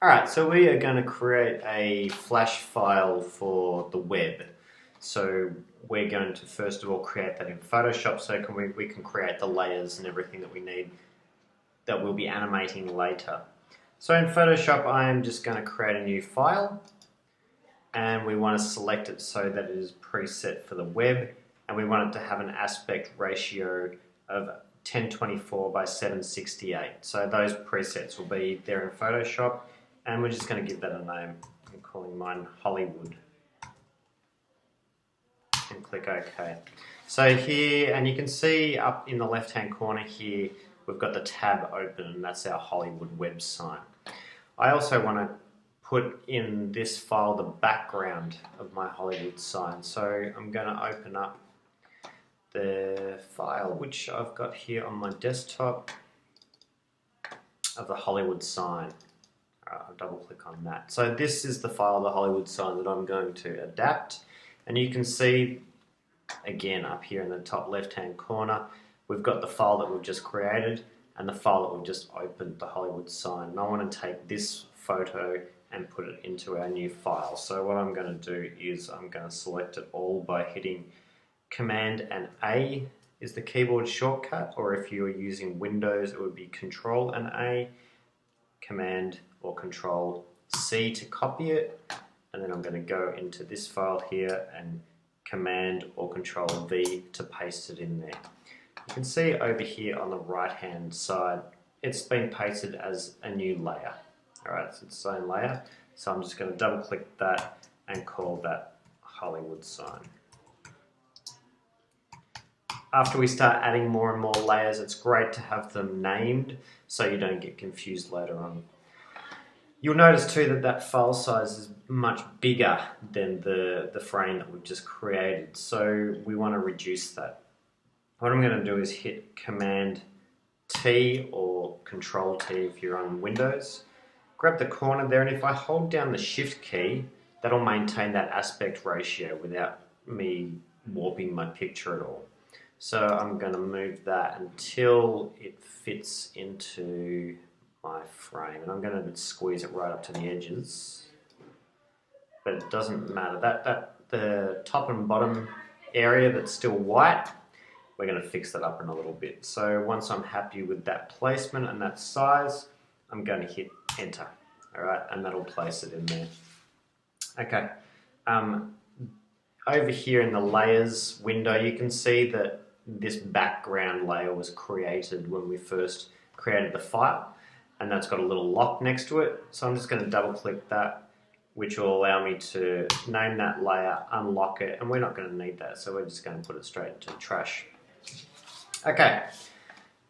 Alright, so we are going to create a flash file for the web. So we're going to first of all create that in Photoshop so we can create the layers and everything that we need that we'll be animating later. So in Photoshop I am just going to create a new file and we want to select it so that it is preset for the web and we want it to have an aspect ratio of 1024 by 768. So those presets will be there in Photoshop. And we're just going to give that a name. I'm calling mine Hollywood. And click OK. So here, and you can see up in the left hand corner here, we've got the tab open and that's our Hollywood web sign. I also want to put in this file the background of my Hollywood sign. So I'm going to open up the file which I've got here on my desktop of the Hollywood sign. I'll double click on that. So this is the file, the Hollywood sign, that I'm going to adapt. And you can see, again, up here in the top left-hand corner, we've got the file that we've just created and the file that we've just opened, the Hollywood sign. And I want to take this photo and put it into our new file. So what I'm going to do is I'm going to select it all by hitting Command and A is the keyboard shortcut, or if you are using Windows, it would be Control and A, Command or Control C to copy it, and then I'm going to go into this file here and Command or Control V to paste it in there. You can see over here on the right hand side it's been pasted as a new layer. Alright, it's its own layer, so I'm just going to double click that and call that Hollywood sign. After we start adding more and more layers, it's great to have them named so you don't get confused later on. You'll notice too that that file size is much bigger than the frame that we've just created, so we want to reduce that. What I'm going to do is hit Command T or Control T if you're on Windows. Grab the corner there, and if I hold down the Shift key, that'll maintain that aspect ratio without me warping my picture at all. So I'm going to move that until it fits into my frame, and I'm going to squeeze it right up to the edges, but it doesn't matter. That the top and bottom area that's still white, we're going to fix that up in a little bit. So once I'm happy with that placement and that size, I'm going to hit enter. All right, and that'll place it in there. Okay. Over here in the layers window, you can see that this background layer was created when we first created the file, and that's got a little lock next to it. So I'm just going to double click that, which will allow me to name that layer, unlock it, and we're not going to need that, so we're just going to put it straight into trash. Okay,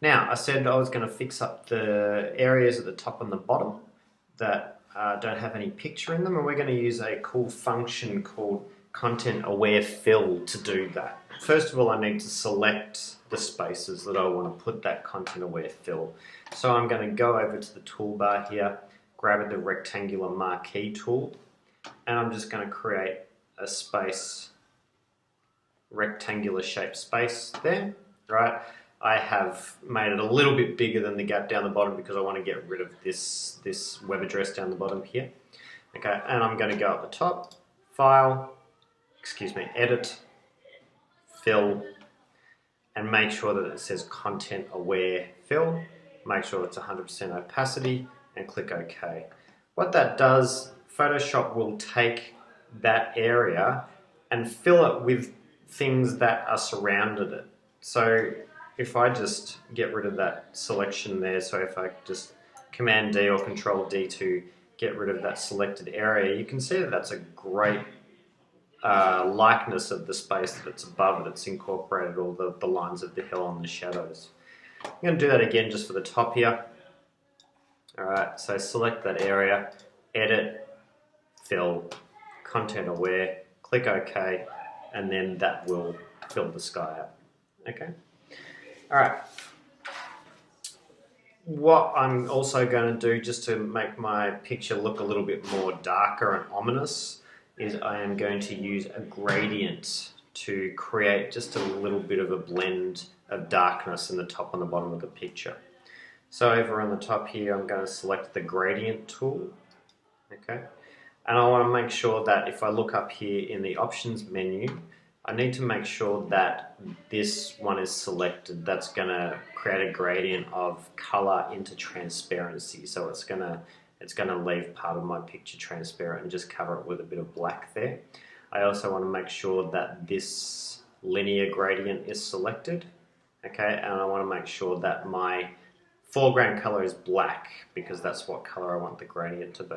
now I said I was going to fix up the areas at the top and the bottom that don't have any picture in them, and we're going to use a cool function called Content Aware Fill to do that. First of all, I need to select the spaces that I want to put that Content Aware Fill. So I'm going to go over to the toolbar here, grab the rectangular marquee tool, and I'm just going to create a space, rectangular shaped space there, right? I have made it a little bit bigger than the gap down the bottom because I want to get rid of this web address down the bottom here. Okay, and I'm going to go up the top, File, Edit, Fill, and make sure that it says Content Aware Fill. Make sure it's 100% opacity and click OK. What that does, Photoshop will take that area and fill it with things that are surrounded it. So if I just get rid of that selection there, so if I just Command D or Control D to get rid of that selected area, you can see that that's a great likeness of the space that's above it. It's incorporated all the lines of the hill and the shadows. I'm going to do that again just for the top here. Alright, so select that area, Edit, Fill, Content Aware, click OK, and then that will fill the sky up. Okay? Alright. What I'm also going to do, just to make my picture look a little bit more darker and ominous, is I am going to use a gradient to create just a little bit of a blend of darkness in the top and the bottom of the picture. So over on the top here, I'm going to select the gradient tool, Okay, and I want to make sure that if I look up here in the options menu, I need to make sure that this one is selected. That's going to create a gradient of color into transparency. So it's going to leave part of my picture transparent and just cover it with a bit of black there. I also want to make sure that this linear gradient is selected. Okay, and I want to make sure that my foreground color is black because that's what color I want the gradient to be.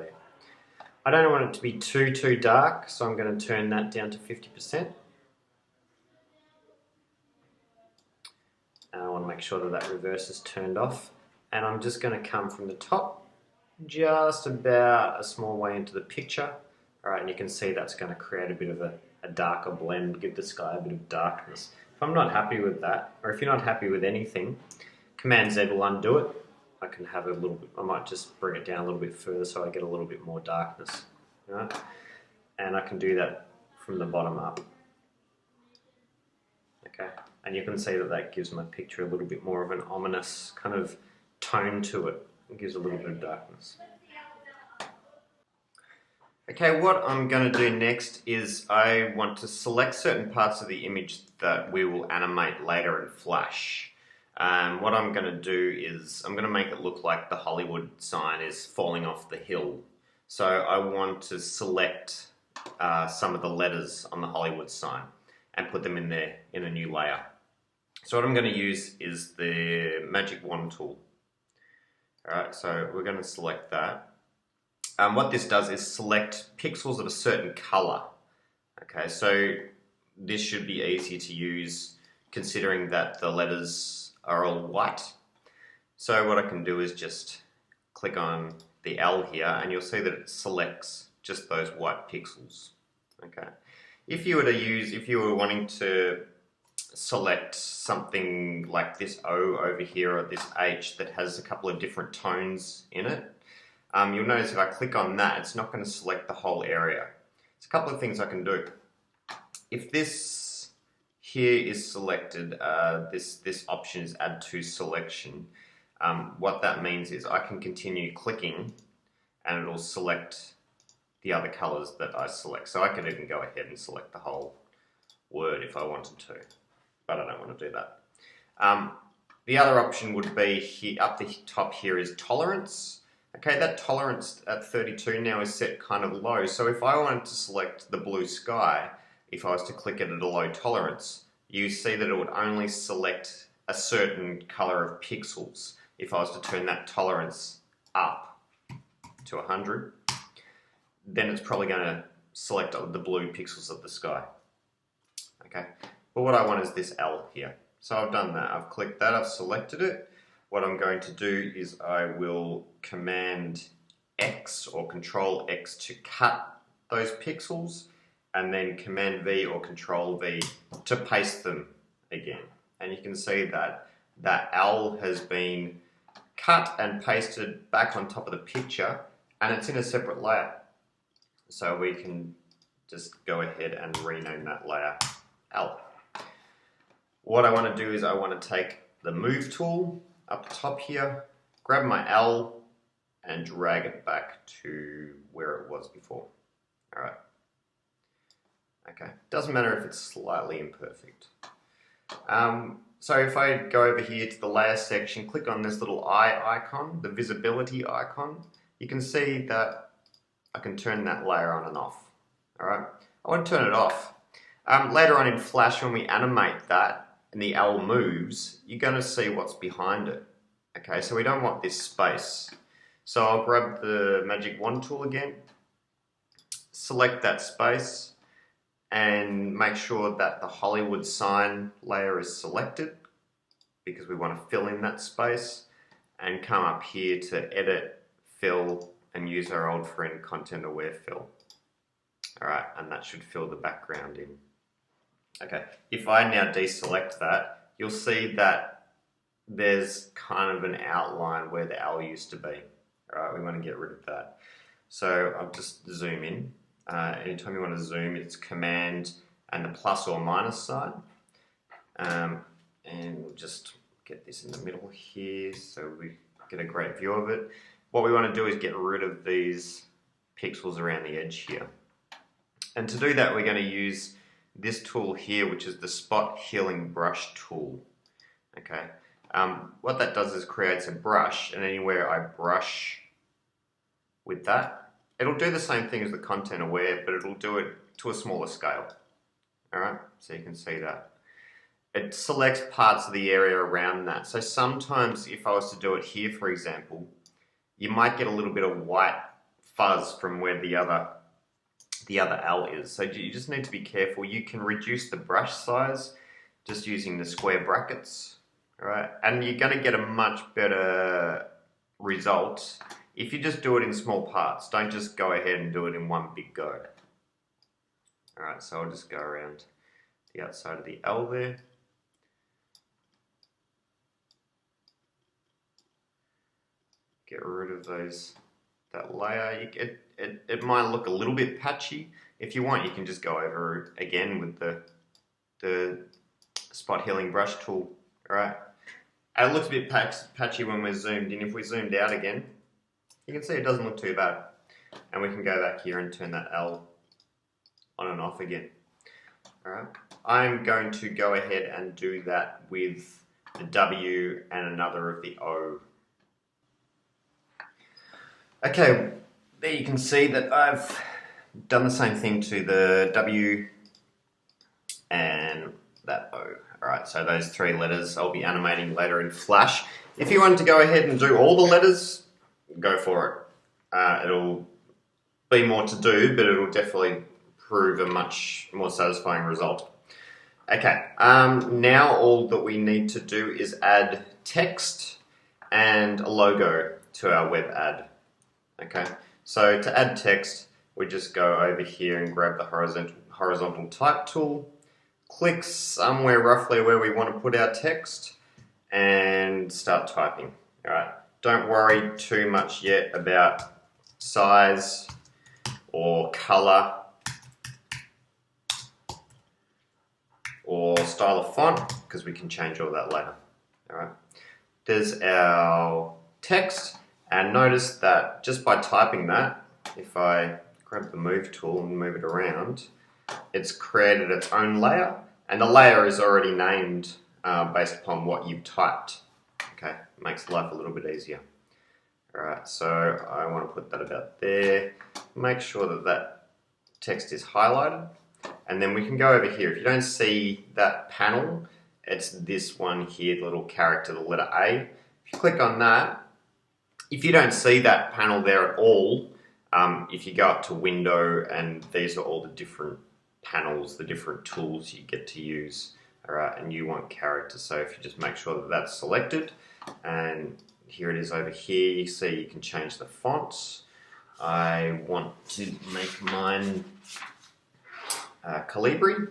I don't want it to be too dark, so I'm going to turn that down to 50%. And I want to make sure that that reverse is turned off. And I'm just going to come from the top, just about a small way into the picture. All right, and you can see that's going to create a bit of a darker blend, give the sky a bit of darkness. If I'm not happy with that, or if you're not happy with anything, Command Z will undo it. I can have a little bit, I might just bring it down a little bit further so I get a little bit more darkness. All right? And I can do that from the bottom up. Okay, and you can see that that gives my picture a little bit more of an ominous kind of tone to it. It gives a little bit of darkness. Okay, what I'm going to do next is I want to select certain parts of the image that we will animate later in Flash. What I'm going to do is I'm going to make it look like the Hollywood sign is falling off the hill. So I want to select some of the letters on the Hollywood sign and put them in there in a new layer. So what I'm going to use is the Magic Wand tool. Alright, so we're going to select that. What this does is select pixels of a certain color. Okay, so this should be easy to use considering that the letters are all white. So what I can do is just click on the L here and you'll see that it selects just those white pixels. Okay. If you were wanting to select something like this O over here or this H that has a couple of different tones in it, you'll notice if I click on that, it's not going to select the whole area. There's a couple of things I can do. If this here is selected, this option is add to selection. What that means is I can continue clicking and it'll select the other colors that I select. So I can even go ahead and select the whole word if I wanted to, but I don't want to do that. The other option would be here, up the top here is tolerance. Okay, that tolerance at 32 now is set kind of low. So if I wanted to select the blue sky, if I was to click it at a low tolerance, you see that it would only select a certain color of pixels. If I was to turn that tolerance up to 100, then it's probably going to select the blue pixels of the sky. Okay, but what I want is this L here. So I've done that, I've clicked that, I've selected it. What I'm going to do is I will Command X or Control X to cut those pixels and then Command V or Control V to paste them again. And you can see that that L has been cut and pasted back on top of the picture and it's in a separate layer. So we can just go ahead and rename that layer L. What I want to do is I want to take the Move tool up the top here, grab my L and drag it back to where it was before. Alright. Okay, doesn't matter if it's slightly imperfect. So if I go over here to the layer section, click on this little eye icon, the visibility icon, you can see that I can turn that layer on and off. Alright, I want to turn it off. Later on in Flash, when we animate that and the L moves, you're going to see what's behind it. Okay, so we don't want this space. So I'll grab the Magic Wand tool again, select that space, and make sure that the Hollywood sign layer is selected because we want to fill in that space, and come up here to Edit, Fill, and use our old friend Content Aware Fill. Alright, and that should fill the background in. Okay, if I now deselect that, you'll see that there's kind of an outline where the L used to be. Alright, we want to get rid of that. So I'll just zoom in. Anytime you want to zoom, it's Command and the plus or minus sign. And we'll just get this in the middle here so we get a great view of it. What we want to do is get rid of these pixels around the edge here. And to do that, we're going to use this tool here, which is the Spot Healing Brush tool. Okay. What that does is creates a brush, and anywhere I brush with that, it'll do the same thing as the Content Aware, but it'll do it to a smaller scale. Alright, so you can see that. It selects parts of the area around that. So sometimes if I was to do it here, for example, you might get a little bit of white fuzz from where the other L is. So you just need to be careful. You can reduce the brush size just using the square brackets. Alright, and you're going to get a much better result if you just do it in small parts. Don't just go ahead and do it in one big go. Alright, so I'll just go around the outside of the L there. Get rid of that layer. It might look a little bit patchy. If you want, you can just go over it again with the Spot Healing Brush tool. Alright, and it looks a bit patchy when we're zoomed in. If we zoomed out again, you can see it doesn't look too bad. And we can go back here and turn that L on and off again. Alright, I'm going to go ahead and do that with the W and another of the O. Okay, there you can see that I've done the same thing to the W and that O. Alright, so those three letters I'll be animating later in Flash. If you want to go ahead and do all the letters, go for it. It'll be more to do, but it'll definitely prove a much more satisfying result. Okay, now all that we need to do is add text and a logo to our web ad. Okay, so to add text, we just go over here and grab the horizontal type tool, click somewhere roughly where we want to put our text, and start typing. Alright, don't worry too much yet about size or color or style of font, because we can change all that later. Alright, there's our text, and notice that just by typing that, if I grab the move tool and move it around, it's created its own layer, and the layer is already named based upon what you've typed. Okay, makes life a little bit easier. Alright, so I want to put that about there. Make sure that that text is highlighted, and then we can go over here. If you don't see that panel, it's this one here, the little character, the letter A. If you click on that, if you don't see that panel there at all, if you go up to Window, and these are all the different panels, the different tools you get to use. Alright, and you want character, so if you just make sure that that's selected, and here it is over here, you see you can change the fonts. I want to make mine Calibri.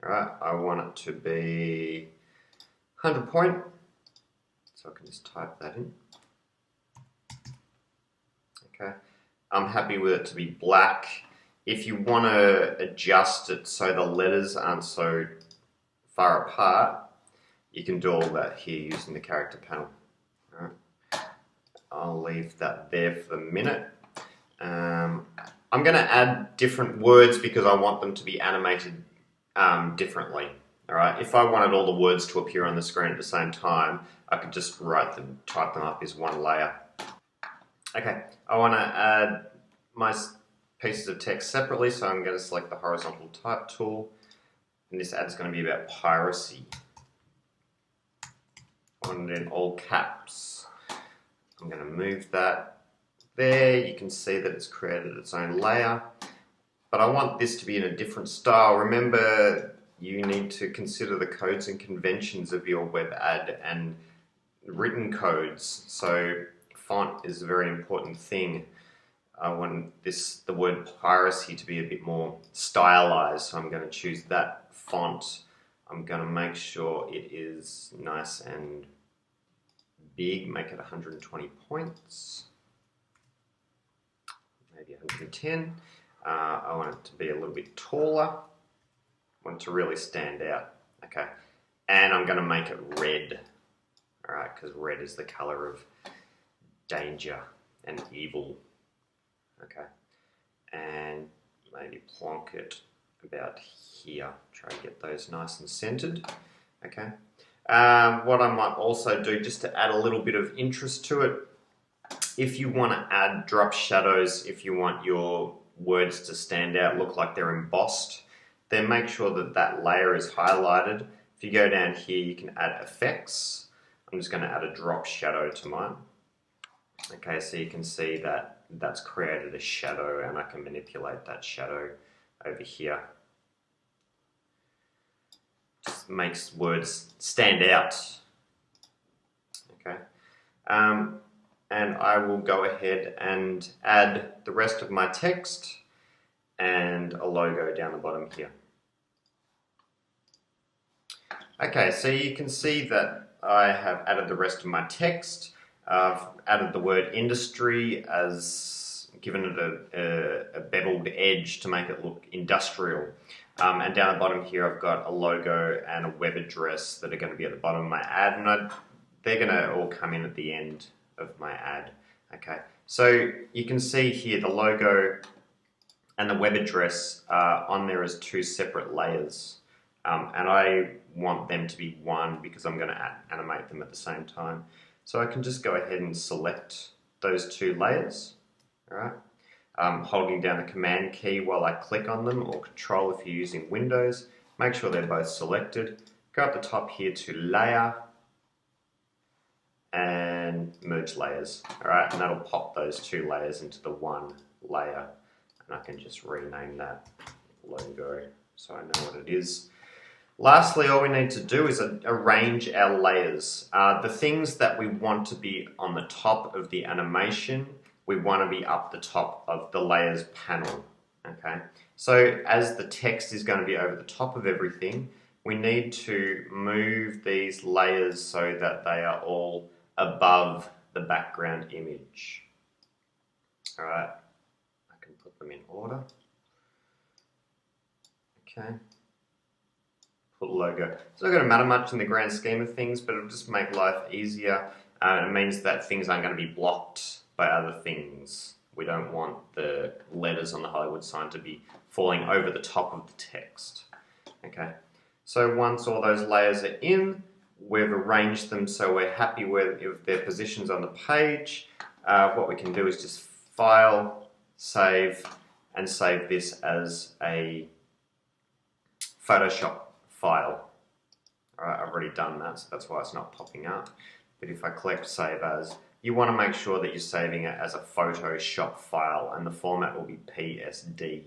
Alright, I want it to be 100 point, so I can just type that in. Okay, I'm happy with it to be black. If you want to adjust it so the letters aren't so far apart, you can do all that here using the character panel. Alright, I'll leave that there for the minute. I'm going to add different words because I want them to be animated differently. Alright, if I wanted all the words to appear on the screen at the same time, I could just type them up as one layer. Okay, I want to add my pieces of text separately, so I'm going to select the horizontal type tool, and this ad's going to be about piracy. I want it in all caps. I'm going to move that there. You can see that it's created its own layer, but I want this to be in a different style. Remember, you need to consider the codes and conventions of your web ad and written codes, so font is a very important thing. I want the word piracy to be a bit more stylized, so I'm going to choose that font. I'm going to make sure it is nice and big, make it 120 points, maybe 110. I want it to be a little bit taller. I want it to really stand out. Okay, and I'm going to make it red. all right, because red is the color of danger and evil. Okay, and maybe plonk it about here. Try to get those nice and centered. Okay. What I might also do, just to add a little bit of interest to it, if you want to add drop shadows, if you want your words to stand out, look like they're embossed, then make sure that that layer is highlighted. If you go down here, you can add effects. I'm just going to add a drop shadow to mine. Okay, so you can see that that's created a shadow, and I can manipulate that shadow over here. Just makes words stand out. Okay, and I will go ahead and add the rest of my text and a logo down the bottom here. Okay, so you can see that I have added the rest of my text. I've added the word industry, as given it a beveled edge to make it look industrial. And down the bottom here I've got a logo and a web address that are going to be at the bottom of my ad, and they're going to all come in at the end of my ad. Okay, so you can see here the logo and the web address on there as two separate layers. And I want them to be one because I'm going to animate them at the same time. So I can just go ahead and select those two layers, all right? Holding down the Command key while I click on them, or Control if you're using Windows. Make sure they're both selected. Go up the top here to Layer and Merge Layers, all right? And that'll pop those two layers into the one layer. And I can just rename that logo so I know what it is. Lastly, all we need to do is arrange our layers. The things that we want to be on the top of the animation, we want to be up the top of the layers panel. Okay, so as the text is going to be over the top of everything, we need to move these layers so that they are all above the background image. All right, I can put them in order. Okay. Logo. It's not going to matter much in the grand scheme of things, but it'll just make life easier. It means that things aren't going to be blocked by other things. We don't want the letters on the Hollywood sign to be falling over the top of the text. Okay, so once all those layers are in, we've arranged them so we're happy with their positions on the page. What we can do is just File, Save, and save this as a Photoshop file. Alright, I've already done that, so that's why it's not popping up. But if I click Save As, you want to make sure that you're saving it as a Photoshop file, and the format will be PSD.